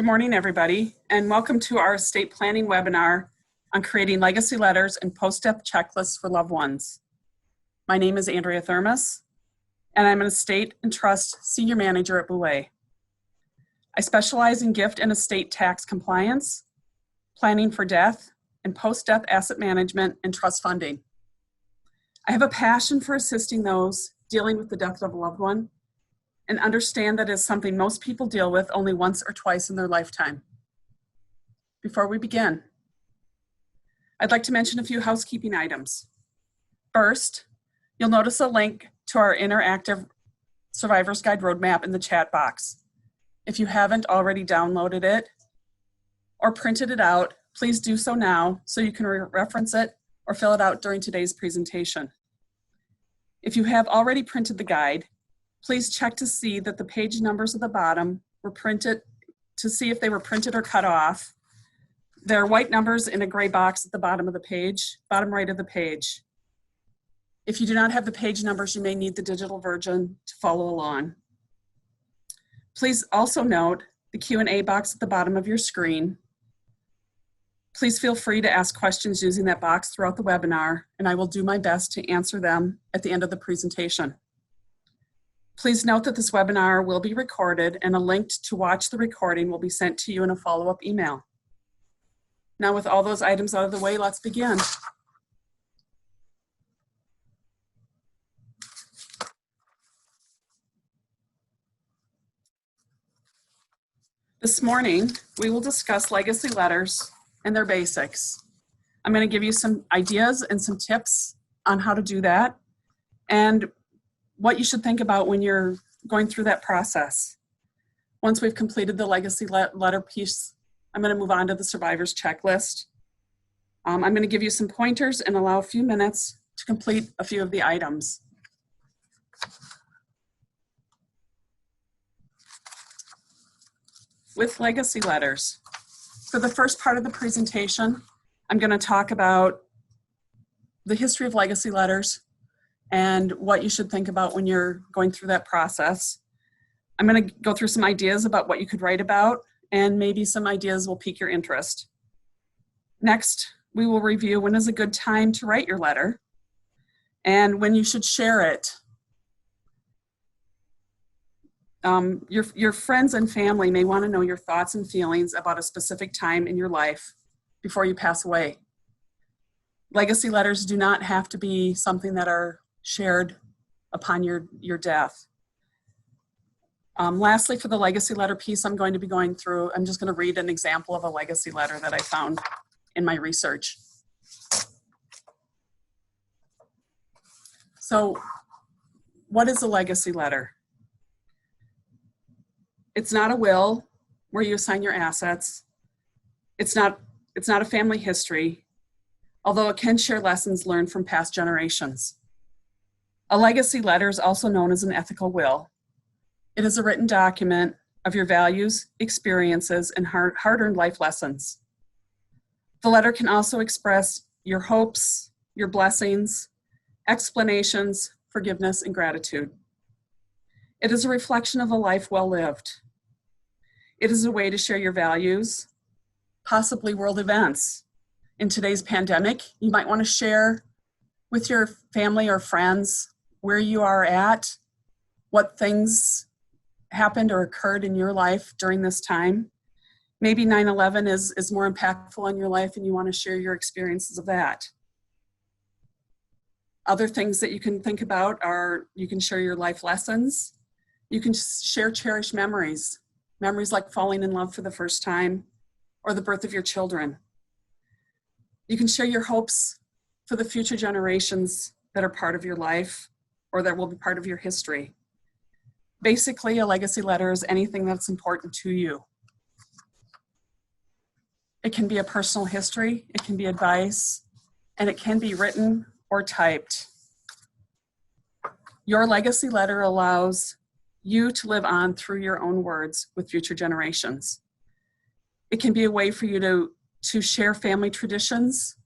Good morning, everybody, and welcome to our estate planning webinar on creating legacy letters and post-death checklists for loved ones. My name is Andrea Thermos, and I'm an estate and trust senior manager at Boulay. I specialize in gift and estate tax compliance, planning for death, and post-death asset management and trust funding. I have a passion for assisting those dealing with the death of a loved one and understand that is something most people deal with only once or twice in their lifetime. Before we begin, I'd like to mention a few housekeeping items. First, you'll notice a link to our interactive Survivor's Guide roadmap in the chat box. If you haven't already downloaded it or printed it out, please do so now so you can reference it or fill it out during today's presentation. If you have already printed the guide, please check to see that the page numbers at the bottom were printed, to see if they were printed or cut off. There are white numbers in a gray box at the bottom of the page, bottom right of the page. If you do not have the page numbers, you may need the digital version to follow along. Please also note the Q&A box at the bottom of your screen. Please feel free to ask questions using that box throughout the webinar, and I will do my best to answer them at the end of the presentation. Please note that this webinar will be recorded and a link to watch the recording will be sent to you in a follow-up email. Now, with all those items out of the way, let's begin. This morning, we will discuss legacy letters and their basics. I'm going to give you some ideas and some tips on how to do that and what you should think about when you're going through that process. Once we've completed the legacy letter piece, I'm going to move on to the survivor's checklist. I'm going to give you some pointers and allow a few minutes to complete a few of the items. With legacy letters, for the first part of the presentation, I'm going to talk about the history of legacy letters and what you should think about when you're going through that process. I'm going to go through some ideas about what you could write about, and maybe some ideas will pique your interest. Next, we will review when is a good time to write your letter and when you should share it. Your friends and family may want to know your thoughts and feelings about a specific time in your life before you pass away. Legacy letters do not have to be something that are shared upon your death. Lastly, for the legacy letter piece I'm going to be going through, I'm just going to read an example of a legacy letter that I found in my research. So, what is a legacy letter? It's not a will where you assign your assets. It's not a family history, although it can share lessons learned from past generations. A legacy letter is also known as an ethical will. It is a written document of your values, experiences, and hard-earned life lessons. The letter can also express your hopes, your blessings, explanations, forgiveness, and gratitude. It is a reflection of a life well lived. It is a way to share your values, possibly world events. In today's pandemic, you might want to share with your family or friends where you are at, what things happened or occurred in your life during this time. Maybe 9/11 is more impactful in your life and you want to share your experiences of that. Other things that you can think about are you can share your life lessons. You can share cherished memories like falling in love for the first time or the birth of your children. You can share your hopes for the future generations that are part of your life or that will be part of your history. Basically, a legacy letter is anything that's important to you. It can be a personal history, it can be advice, and it can be written or typed. Your legacy letter allows you to live on through your own words with future generations. It can be a way for you to share family traditions,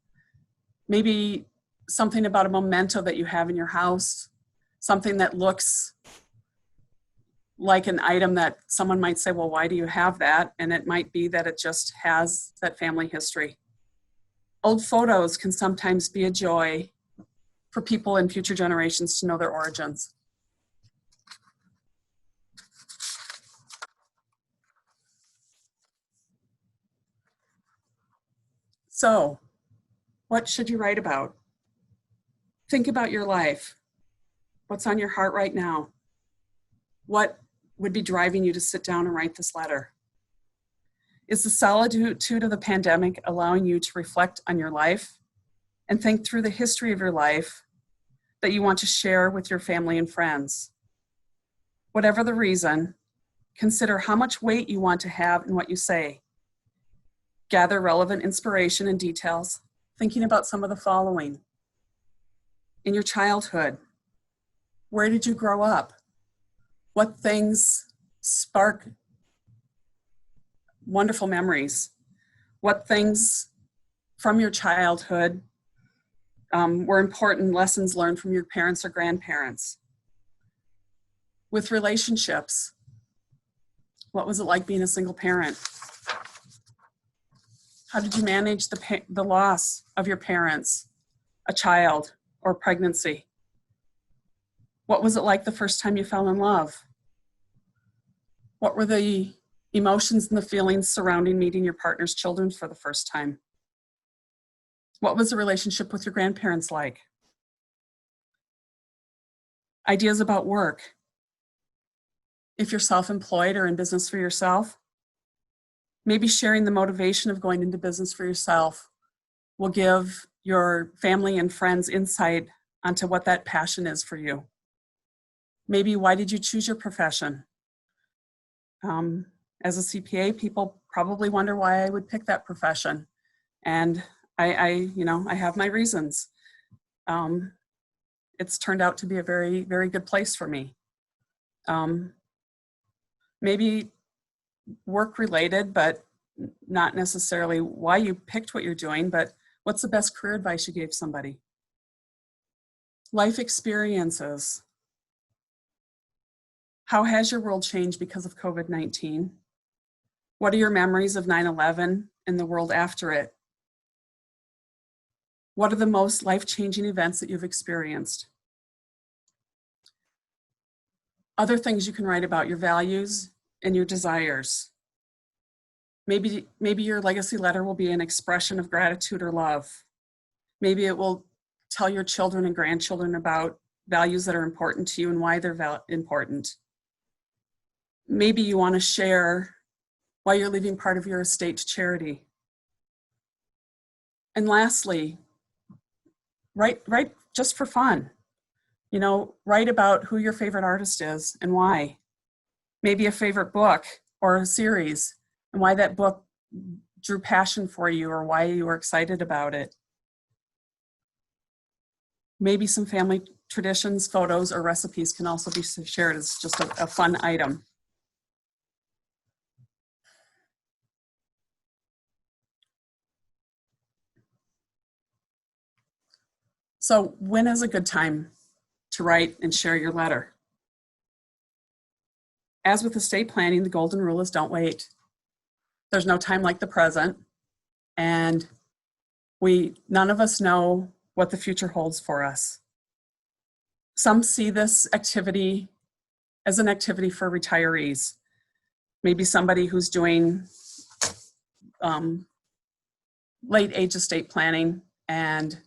maybe something about a memento that you have in your house, something that looks like an item that someone might say, well, why do you have that? And it might be that it just has that family history. Old photos can sometimes be a joy for people in future generations to know their origins. So, what should you write about? Think about your life. What's on your heart right now? What would be driving you to sit down and write this letter? Is the solitude of the pandemic allowing you to reflect on your life and think through the history of your life that you want to share with your family and friends? Whatever the reason, consider how much weight you want to have in what you say. Gather relevant inspiration and details, thinking about some of the following. In your childhood, where did you grow up? What things spark wonderful memories? What things from your childhood were important lessons learned from your parents or grandparents? With relationships, what was it like being a single parent? How did you manage the loss of your parents, a child, or pregnancy? What was it like the first time you fell in love? What were the emotions and the feelings surrounding meeting your partner's children for the first time? What was the relationship with your grandparents like? Ideas about work. If you're self-employed or in business for yourself, maybe sharing the motivation of going into business for yourself will give your family and friends insight onto what that passion is for you. Maybe why did you choose your profession? As a CPA, people probably wonder why I would pick that profession. And I have my reasons. It's turned out to be a very, very good place for me. Maybe work related, but not necessarily why you picked what you're doing, but what's the best career advice you gave somebody? Life experiences. How has your world changed because of COVID-19? What are your memories of 9/11 and the world after it? What are the most life-changing events that you've experienced? Other things you can write about: your values and your desires. Maybe your legacy letter will be an expression of gratitude or love. Maybe it will tell your children and grandchildren about values that are important to you and why they're important. Maybe you want to share why you're leaving part of your estate to charity. And lastly, write just for fun. Write about who your favorite artist is and why. Maybe a favorite book or a series and why that book drew passion for you or why you were excited about it. Maybe some family traditions, photos, or recipes can also be shared as just a fun item. So when is a good time to write and share your letter? As with estate planning, the golden rule is don't wait. There's no time like the present, and none of us know what the future holds for us. Some see this activity as an activity for retirees. Maybe somebody who's doing late age estate planning and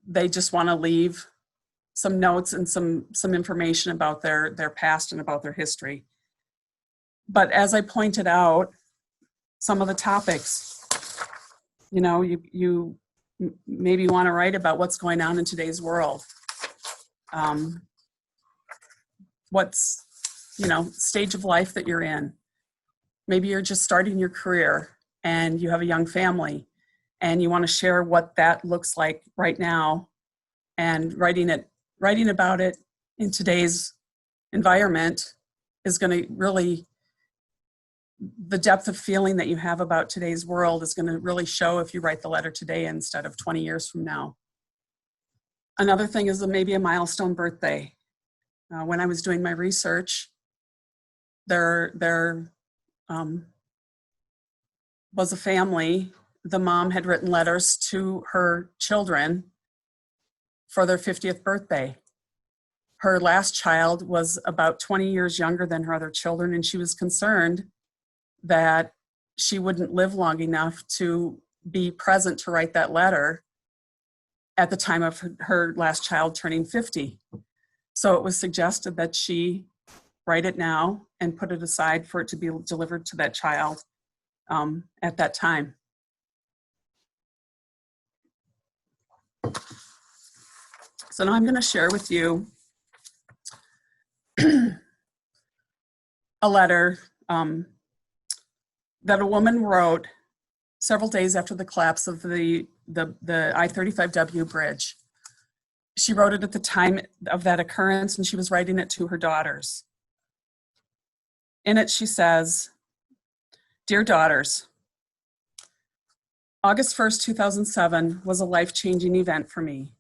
they just want to leave some notes and some information about their past and about their history. But as I pointed out, some of the topics, you maybe want to write about what's going on in today's world. What's, stage of life that you're in. Maybe you're just starting your career and you have a young family and you want to share what that looks like right now, and writing about it in today's environment is going to really, the depth of feeling that you have about today's world is going to really show if you write the letter today instead of 20 years from now. Another thing is maybe a milestone birthday. When I was doing my research, there was a family. The mom had written letters to her children for their 50th birthday. Her last child was about 20 years younger than her other children, and she was concerned that she wouldn't live long enough to be present to write that letter at the time of her last child turning 50. So it was suggested that she write it now and put it aside for it to be delivered to that child at that time. So now I'm going to share with you a letter that a woman wrote several days after the collapse of the I-35W bridge. She wrote it at the time of that occurrence, and she was writing it to her daughters. In it, she says, "Dear daughters, August 1st, 2007 was a life-changing event for me.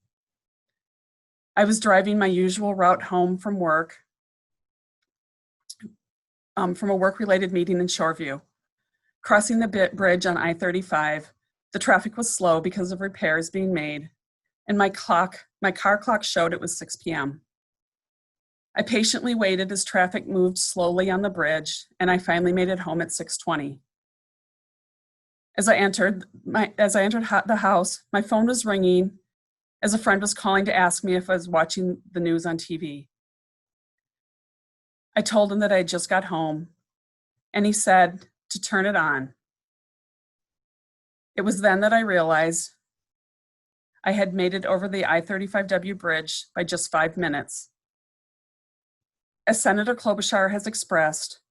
I was driving my usual route home from work, from a work-related meeting in Shoreview. Crossing the bridge on I-35, the traffic was slow because of repairs being made, and my car clock showed it was 6 p.m. I patiently waited as traffic moved slowly on the bridge, and I finally made it home at 6:20. As I entered the house, my phone was ringing as a friend was calling to ask me if I was watching the news on TV. I told him that I had just got home, and he said to turn it on. It was then that I realized I had made it over the I-35W bridge by just 5 minutes. As Senator Klobuchar has expressed,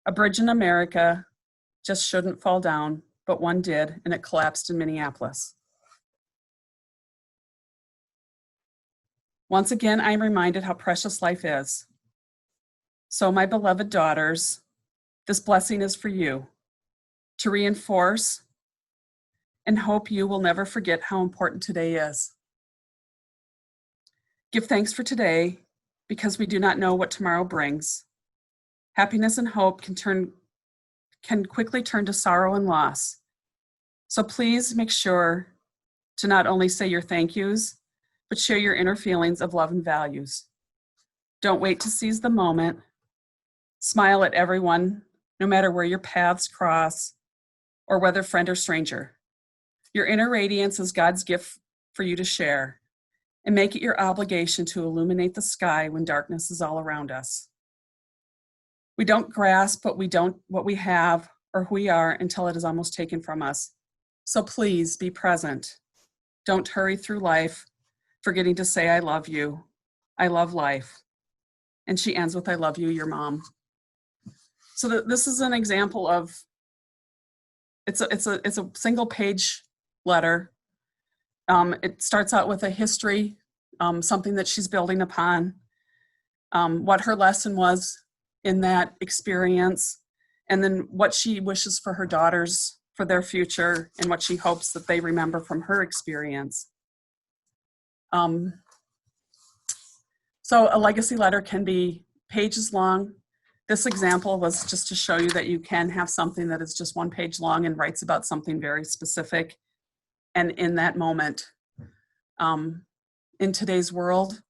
a bridge in America just shouldn't fall down, but one did, and it collapsed in Minneapolis. Once again, I am reminded how precious life is. So, my beloved daughters, this blessing is for you, to reinforce and hope you will never forget how important today is. Give thanks for today, because we do not know what tomorrow brings. Happiness and hope can quickly turn to sorrow and loss. So please make sure to not only say your thank yous, but share your inner feelings of love and values. Don't wait to seize the moment. Smile at everyone, no matter where your paths cross or whether friend or stranger. Your inner radiance is God's gift for you to share, and make it your obligation to illuminate the sky when darkness is all around us. We don't grasp what we have or who we are until it is almost taken from us. So please be present. Don't hurry through life, forgetting to say, I love you. I love life. And she ends with, I love you, your mom. So this is an example of, it's a single page letter. It starts out with a history, something that she's building upon, what her lesson was in that experience, and then what she wishes for her daughters for their future and what she hopes that they remember from her experience. So a legacy letter can be pages long. This example was just to show you that you can have something that is just 1 page long and writes about something very specific and in that moment. In today's world,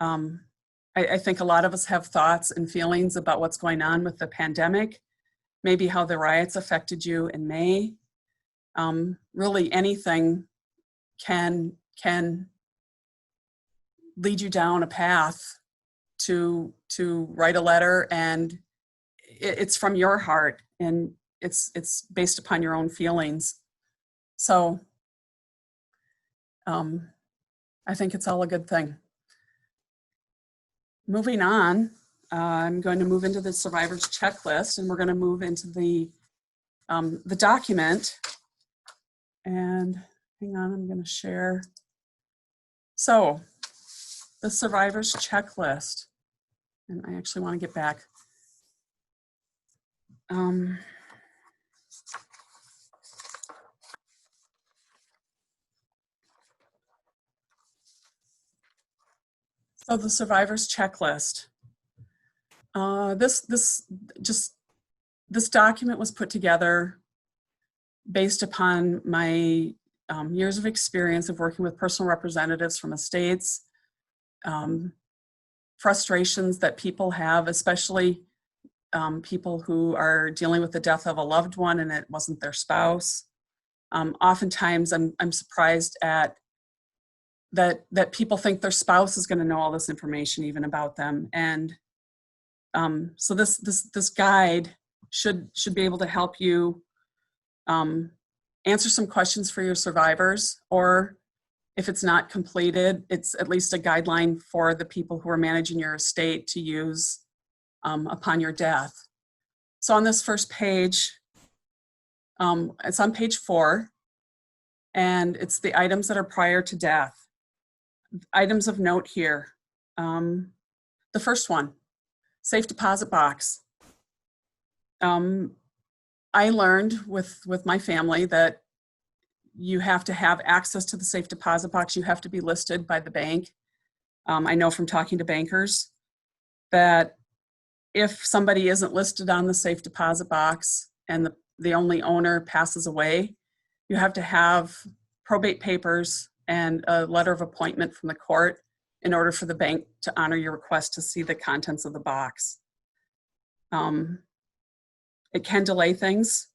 I think a lot of us have thoughts and feelings about what's going on with the pandemic, maybe how the riots affected you in May. Really anything can lead you down a path to write a letter, and it's from your heart, and it's based upon your own feelings. So I think it's all a good thing. Moving on, I'm going to move into the survivor's checklist, and we're going to move into the document. And hang on, I'm going to share. So the survivor's checklist, and I actually want to get back. So the survivor's checklist. This document was put together based upon my years of experience of working with personal representatives from estates, frustrations that people have, especially people who are dealing with the death of a loved one and it wasn't their spouse. Oftentimes I'm surprised at that people think their spouse is going to know all this information even about them. And so this guide should be able to help you answer some questions for your survivors, or if it's not completed, it's at least a guideline for the people who are managing your estate to use upon your death. So on this first page, it's on page 4, and it's the items that are prior to death. Items of note here. The first one, safe deposit box. I learned with my family that you have to have access to the safe deposit box. You have to be listed by the bank. I know from talking to bankers that if somebody isn't listed on the safe deposit box and the only owner passes away, you have to have probate papers and a letter of appointment from the court in order for the bank to honor your request to see the contents of the box. It can delay things,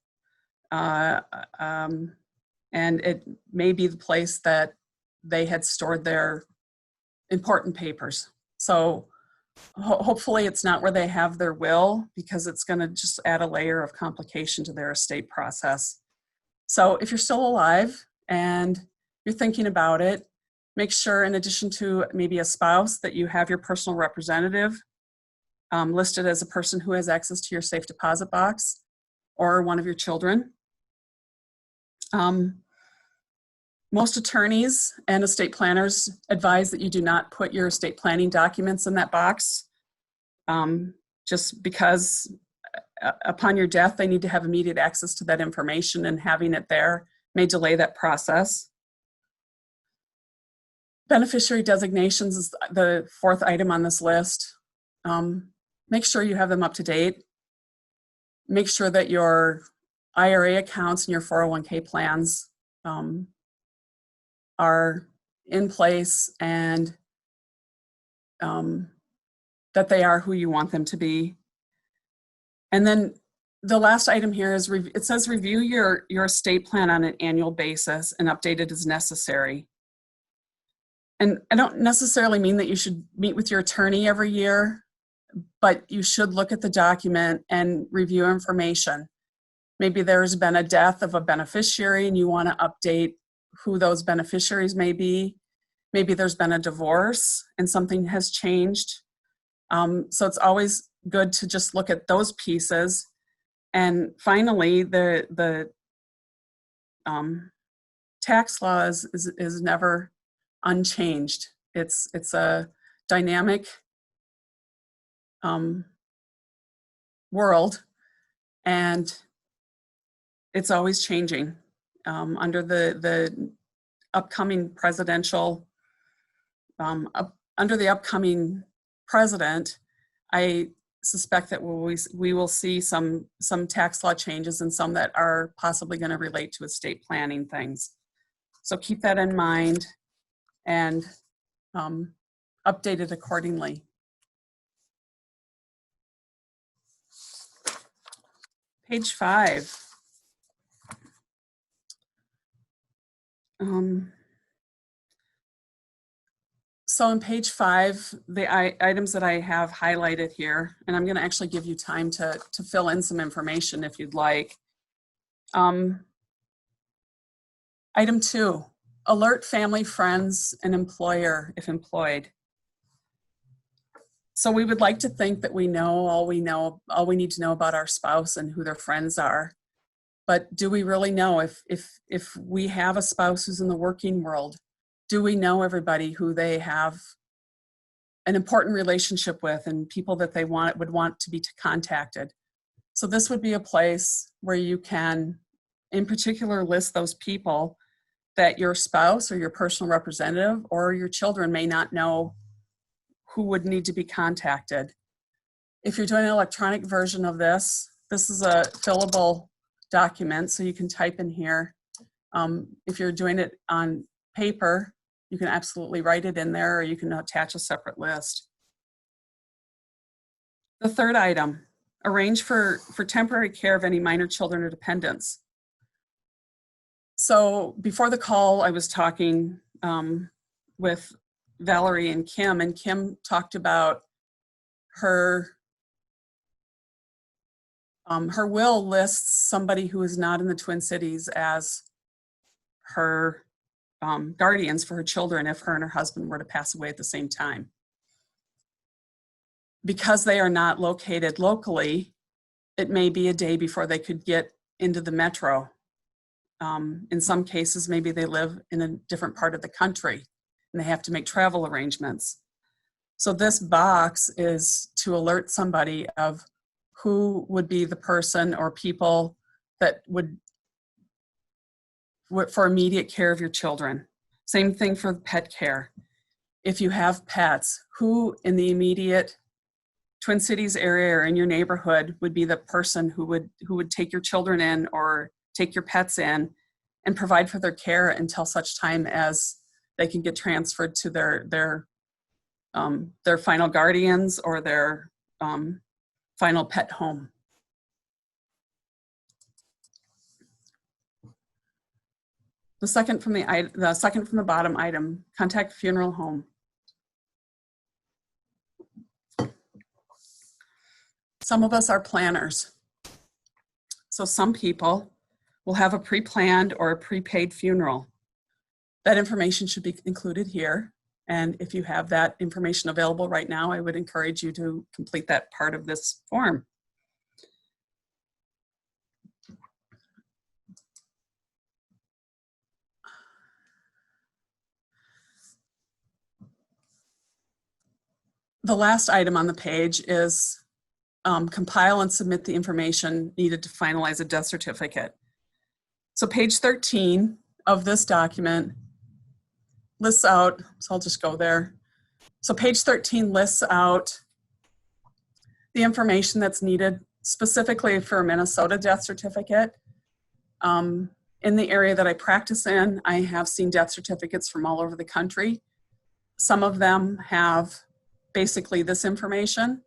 and it may be the place that they had stored their important papers. So hopefully it's not where they have their will, because it's going to just add a layer of complication to their estate process. So if you're still alive and you're thinking about it, make sure, in addition to maybe a spouse, that you have your personal representative listed as a person who has access to your safe deposit box, or one of your children. Most attorneys and estate planners advise that you do not put your estate planning documents in that box, just because upon your death, they need to have immediate access to that information, and having it there may delay that process. Beneficiary designations is the 4th item on this list. Make sure you have them up to date. Make sure that your IRA accounts and your 401k plans are in place, and that they are who you want them to be. And then the last item here is, it says review your estate plan on an annual basis and update it as necessary. And I don't necessarily mean that you should meet with your attorney every year, but you should look at the document and review information. Maybe there's been a death of a beneficiary and you want to update who those beneficiaries may be. Maybe there's been a divorce and something has changed. So it's always good to just look at those pieces. And finally, the tax law is never unchanged. It's a dynamic world, and it's always changing. Under the upcoming presidential, under the upcoming president, I suspect that we will see some tax law changes, and some that are possibly going to relate to estate planning things. So keep that in mind and update it accordingly. Page 5. So on page 5, the items that I have highlighted here, and I'm going to actually give you time to fill in some information if you'd like. Item 2, alert family, friends, and employer if employed. So we would like to think that we know all we need to know about our spouse and who their friends are. But do we really know? If we have a spouse who's in the working world, do we know everybody who they have an important relationship with and people that they would want to be contacted? So this would be a place where you can, in particular, list those people that your spouse or your personal representative or your children may not know who would need to be contacted. If you're doing an electronic version of this, this is a fillable document, so you can type in here. If you're doing it on paper, you can absolutely write it in there, or you can attach a separate list. The third item, arrange for temporary care of any minor children or dependents. So before the call, I was talking with Valerie and Kim talked about her will lists somebody who is not in the Twin Cities as her guardians for her children if her and her husband were to pass away at the same time. Because they are not located locally, it may be a day before they could get into the metro. In some cases, maybe they live in a different part of the country and they have to make travel arrangements. So this box is to alert somebody of who would be the person or people that would for immediate care of your children. Same thing for pet care. If you have pets, who in the immediate Twin Cities area or in your neighborhood would be the person who would take your children in or take your pets in and provide for their care until such time as they can get transferred to their final guardians or their final pet home. The second from the bottom item, contact funeral home. Some of us are planners. So some people will have a pre-planned or a prepaid funeral. That information should be included here. And if you have that information available right now, I would encourage you to complete that part of this form. The last item on the page is compile and submit the information needed to finalize a death certificate. So page 13 of this document lists out, so I'll just go there. So page 13 lists out the information that's needed specifically for a Minnesota death certificate. In the area that I practice in, I have seen death certificates from all over the country. Some of them have basically this information.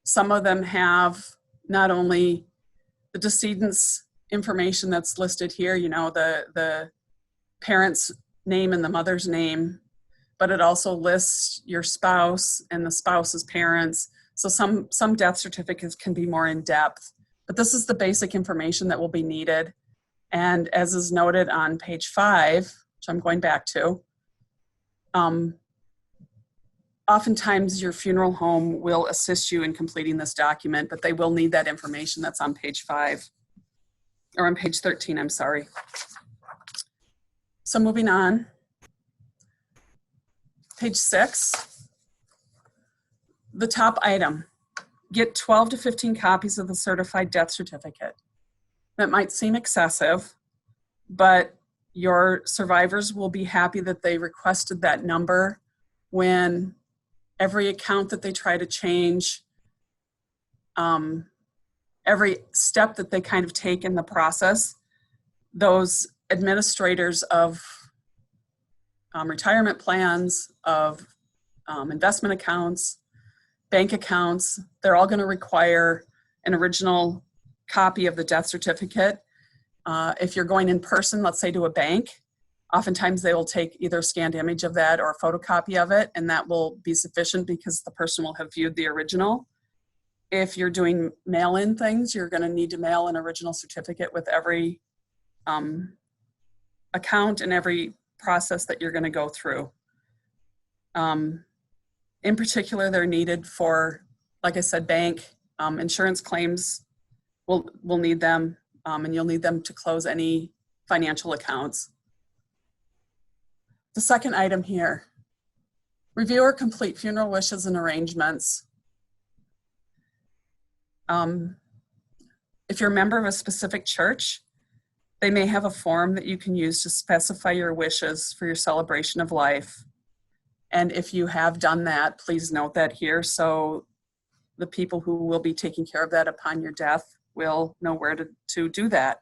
Some of them have not only the decedent's information that's listed here, you know, the parent's name and the mother's name, but it also lists your spouse and the spouse's parents. So some death certificates can be more in depth, but this is the basic information that will be needed. And as is noted on page 5, which I'm going back to, oftentimes your funeral home will assist you in completing this document, but they will need that information that's on page 5, or on page 13, I'm sorry. So moving on, page 6, the top item, get 12 to 15 copies of the certified death certificate. That might seem excessive, but your survivors will be happy that they requested that number when every account that they try to change, every step that they kind of take in the process, those administrators of retirement plans, of investment accounts, bank accounts, they're all going to require an original copy of the death certificate. If you're going in person, let's say to a bank, oftentimes they will take either a scanned image of that or a photocopy of it, and that will be sufficient because the person will have viewed the original. If you're doing mail-in things, you're going to need to mail an original certificate with every account and every process that you're going to go through. In particular, they're needed for, like I said, bank, insurance claims will need them, and you'll need them to close any financial accounts. The second item here, review or complete funeral wishes and arrangements. If you're a member of a specific church, they may have a form that you can use to specify your wishes for your celebration of life. And if you have done that, please note that here so the people who will be taking care of that upon your death will know where to do that.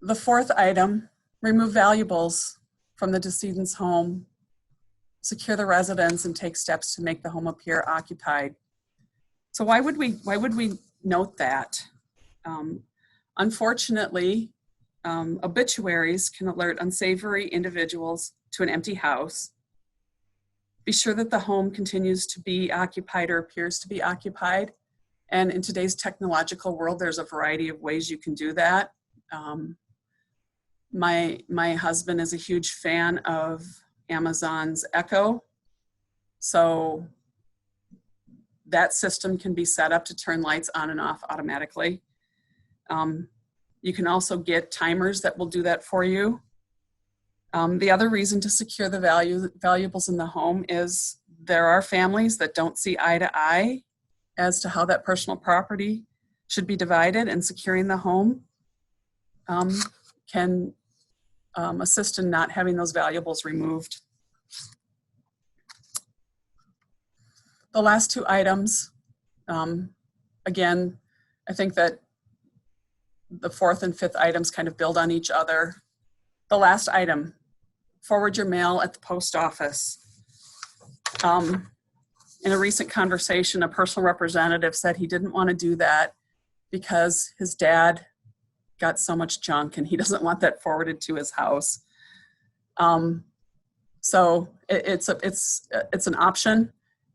The fourth item, remove valuables from the decedent's home, secure the residence, and take steps to make the home appear occupied. So why would we note that? Unfortunately, obituaries can alert unsavory individuals to an empty house. Be sure that the home continues to be occupied or appears to be occupied. And in today's technological world, there's a variety of ways you can do that. My husband is a huge fan of Amazon's Echo. So that system can be set up to turn lights on and off automatically. You can also get timers that will do that for you. The other reason to secure the valuables in the home is there are families that don't see eye to eye as to how that personal property should be divided, and securing the home can assist in not having those valuables removed. The last two items, again, I think that the fourth and fifth items kind of build on each other. The last item, forward your mail at the post office. In a recent conversation, a personal representative said he didn't want to do that because his dad got so much junk and he doesn't want that forwarded to his house. So it's an option.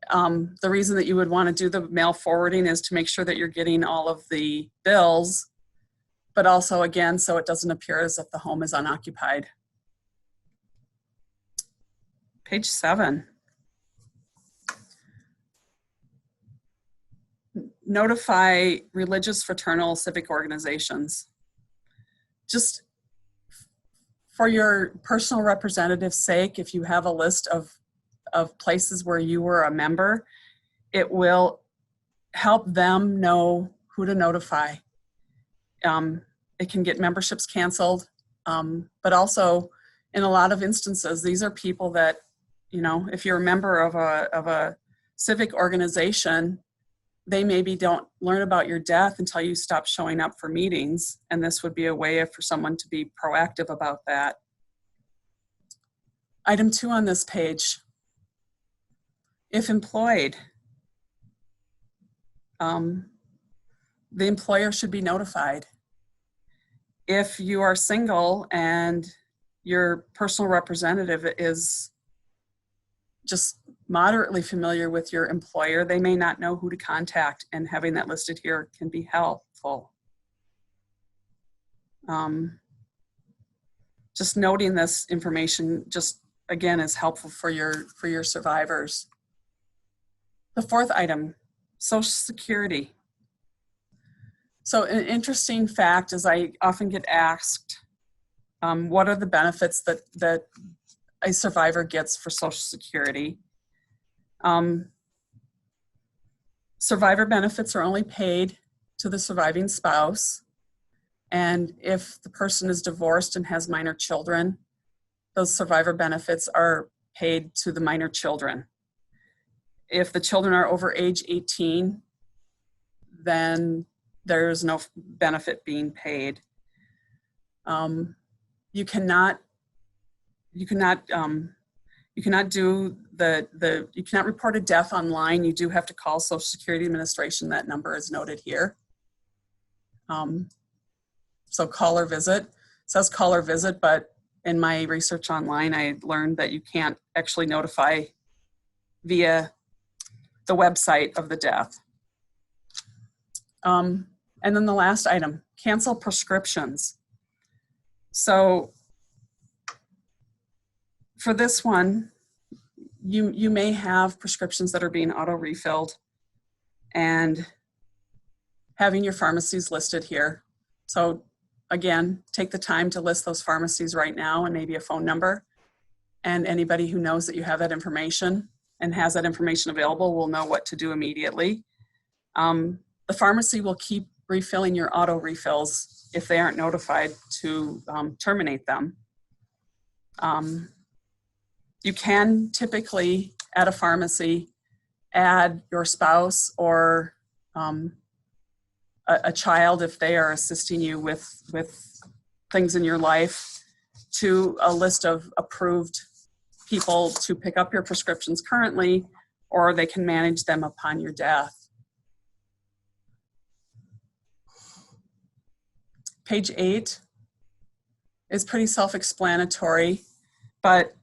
The reason that you would want to do the mail forwarding is to make sure that you're getting all of the bills, but also, again, so it doesn't appear as if the home is unoccupied. Page 7. Notify religious, fraternal, civic organizations. Just for your personal representative's sake, if you have a list of places where you were a member, it will help them know who to notify. It can get memberships canceled, but also in a lot of instances, these are people that, you know, if you're a member of a civic organization, they maybe don't learn about your death until you stop showing up for meetings, and this would be a way for someone to be proactive about that. Item 2 on this page, if employed, the employer should be notified. If you are single and your personal representative is just moderately familiar with your employer, they may not know who to contact, and having that listed here can be helpful. Just noting this information just again is helpful for your survivors. The fourth item, Social Security. So an interesting fact is I often get asked, what are the benefits that a survivor gets for Social Security? Survivor benefits are only paid to the surviving spouse. And if the person is divorced and has minor children, those survivor benefits are paid to the minor children. If the children are over age 18, then there is no benefit being paid. You cannot report a death online. You do have to call Social Security Administration. That number is noted here. So call or visit. It says call or visit, but in my research online, I learned that you can't actually notify via the website of the death. And then the last item, cancel prescriptions. So for this one, you may have prescriptions that are being auto-refilled and having your pharmacies listed here. So again, take the time to list those pharmacies right now and maybe a phone number. And anybody who knows that you have that information and has that information available will know what to do immediately. The pharmacy will keep refilling your auto refills if they aren't notified to terminate them. You can typically, at a pharmacy, add your spouse or a child, if they are assisting you with things in your life, to a list of approved people to pick up your prescriptions currently, or they can manage them upon your death. Page 8 is pretty self-explanatory, but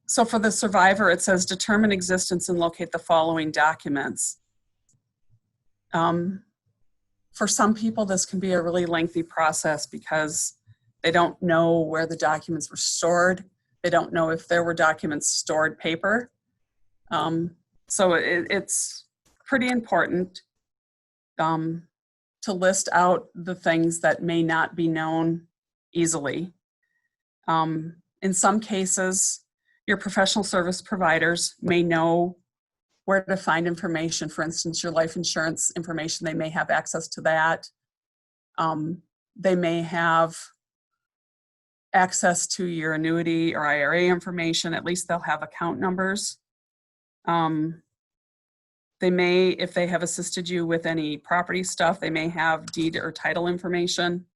so for the survivor, it says determine existence and locate the following documents. For some people, this can be a really lengthy process because they don't know where the documents were stored. They don't know if there were documents stored paper. So it's pretty important to list out the things that may not be known easily. In some cases, your professional service providers may know where to find information. For instance, your life insurance information, they may have access to that. They may have access to your annuity or IRA information. At least they'll have account numbers. They may, if they have assisted you with any property stuff, they may have deed or title information.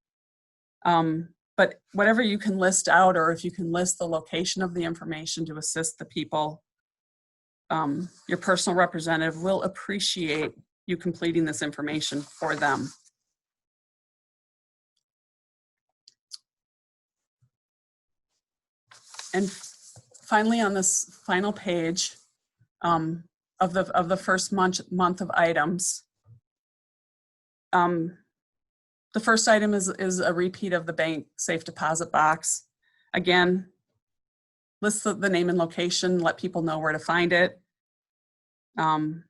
But whatever you can list out, or if you can list the location of the information to assist the people, your personal representative will appreciate you completing this information for them. And finally, on this final page of the first month of items, the first item is a repeat of the bank safe deposit box. Again, list the name and location, let people know where to find it. On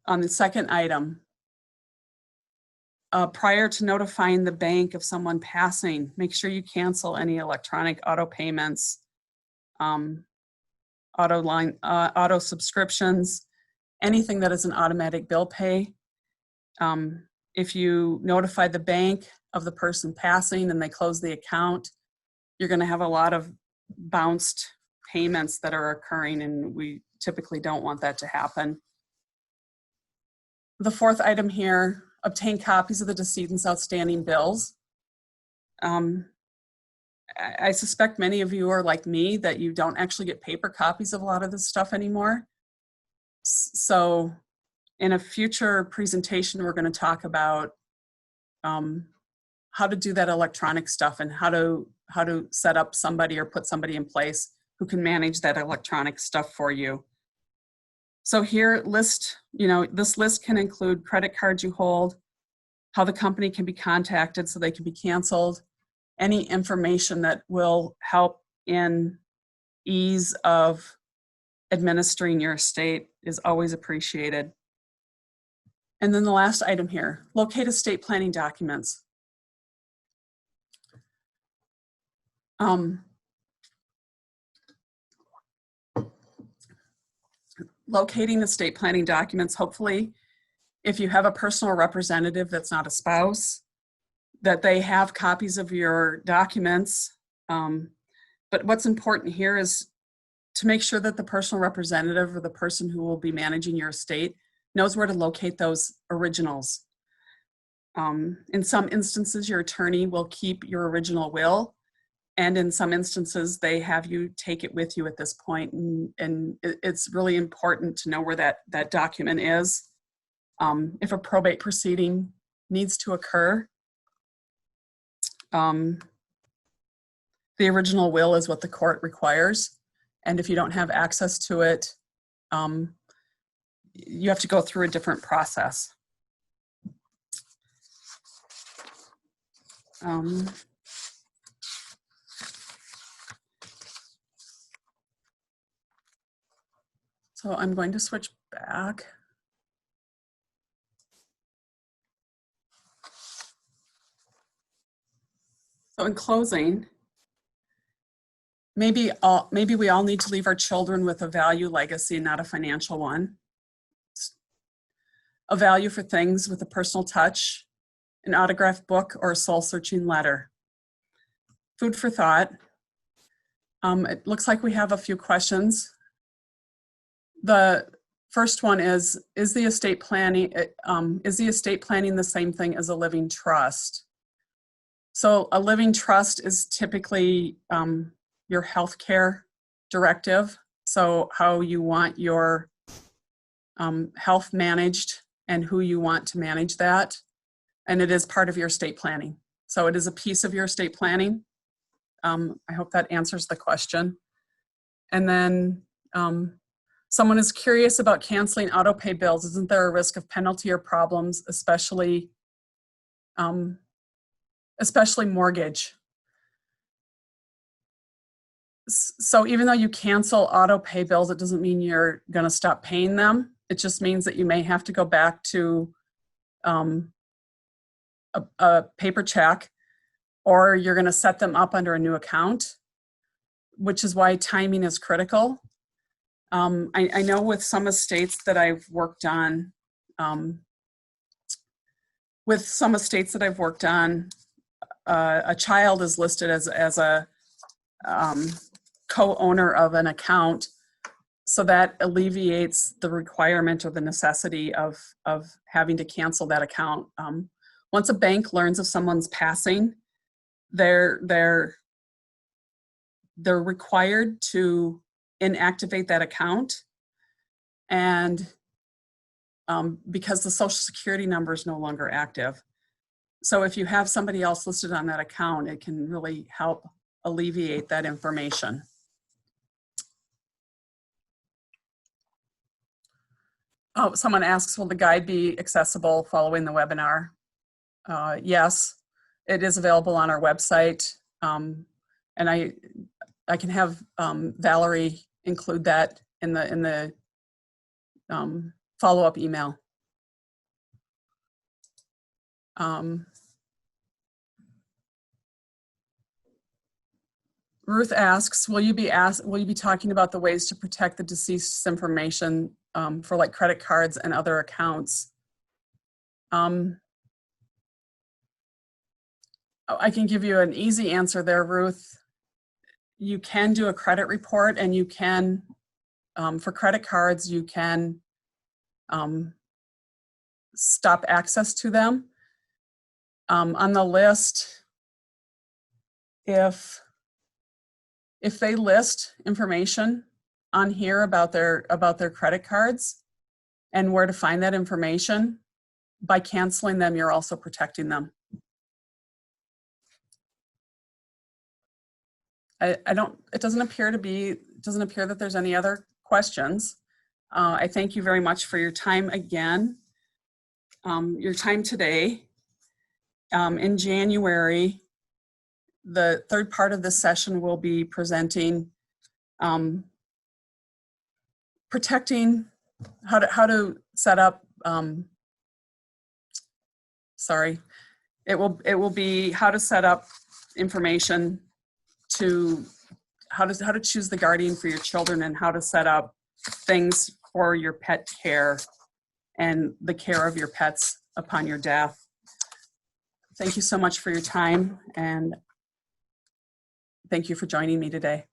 the second item, prior to notifying the bank of someone passing, make sure you cancel any electronic auto payments, auto subscriptions, anything that is an automatic bill pay. If you notify the bank of the person passing and they close the account, you're going to have a lot of bounced payments that are occurring, and we typically don't want that to happen. The fourth item here, obtain copies of the decedent's outstanding bills. I suspect many of you are like me, that you don't actually get paper copies of a lot of this stuff anymore. So in a future presentation, we're going to talk about how to do that electronic stuff and how to set up somebody or put somebody in place who can manage that electronic stuff for you. So here, this list can include credit cards you hold, how the company can be contacted so they can be canceled, any information that will help in ease of administering your estate is always appreciated. And then the last item here, locate estate planning documents. Locating estate planning documents, hopefully, if you have a personal representative that's not a spouse, that they have copies of your documents. But what's important here is to make sure that the personal representative or the person who will be managing your estate knows where to locate those originals. In some instances, your attorney will keep your original will, and in some instances, they have you take it with you at this point, and it's really important to know where that document is. If a probate proceeding needs to occur, the original will is what the court requires, and if you don't have access to it, you have to go through a different process. So I'm going to switch back. So in closing, maybe we all need to leave our children with a value legacy, not a financial one. a value for things with a personal touch, an autographed book, or a soul-searching letter. Food for thought. It looks like we have a few questions. The first one is the estate planning the same thing as a living trust? So a living trust is typically your healthcare directive. So how you want your health managed and who you want to manage that. And it is part of your estate planning. So it is a piece of your estate planning. I hope that answers the question. And then someone is curious about canceling auto pay bills. Isn't there a risk of penalty or problems, especially mortgage? So even though you cancel auto pay bills, it doesn't mean you're going to stop paying them. It just means that you may have to go back to a paper check, or you're going to set them up under a new account, which is why timing is critical. I know with some estates that I've worked on, a child is listed as a co-owner of an account, so that alleviates the requirement or the necessity of having to cancel that account. Once a bank learns of someone's passing, they're required to inactivate that account, and because the Social Security number is no longer active. So if you have somebody else listed on that account, it can really help alleviate that information. Oh, someone asks, will the guide be accessible following the webinar? Yes, it is available on our website. And I can have Valerie include that in the follow-up email. Ruth asks, will you be talking about the ways to protect the deceased's information for like credit cards and other accounts? I can give you an easy answer there, Ruth. You can do a credit report, and you can, for credit cards, you can stop access to them. On the list, if they list information on here about their credit cards and where to find that information, by canceling them, you're also protecting them. It doesn't appear that there's any other questions. I thank you very much for your time again, your time today. In January, the third part of this session will be presenting protecting how to set up. It will be how to set up information to how to choose the guardian for your children, and how to set up things for your pet care and the care of your pets upon your death. Thank you so much for your time, and thank you for joining me today.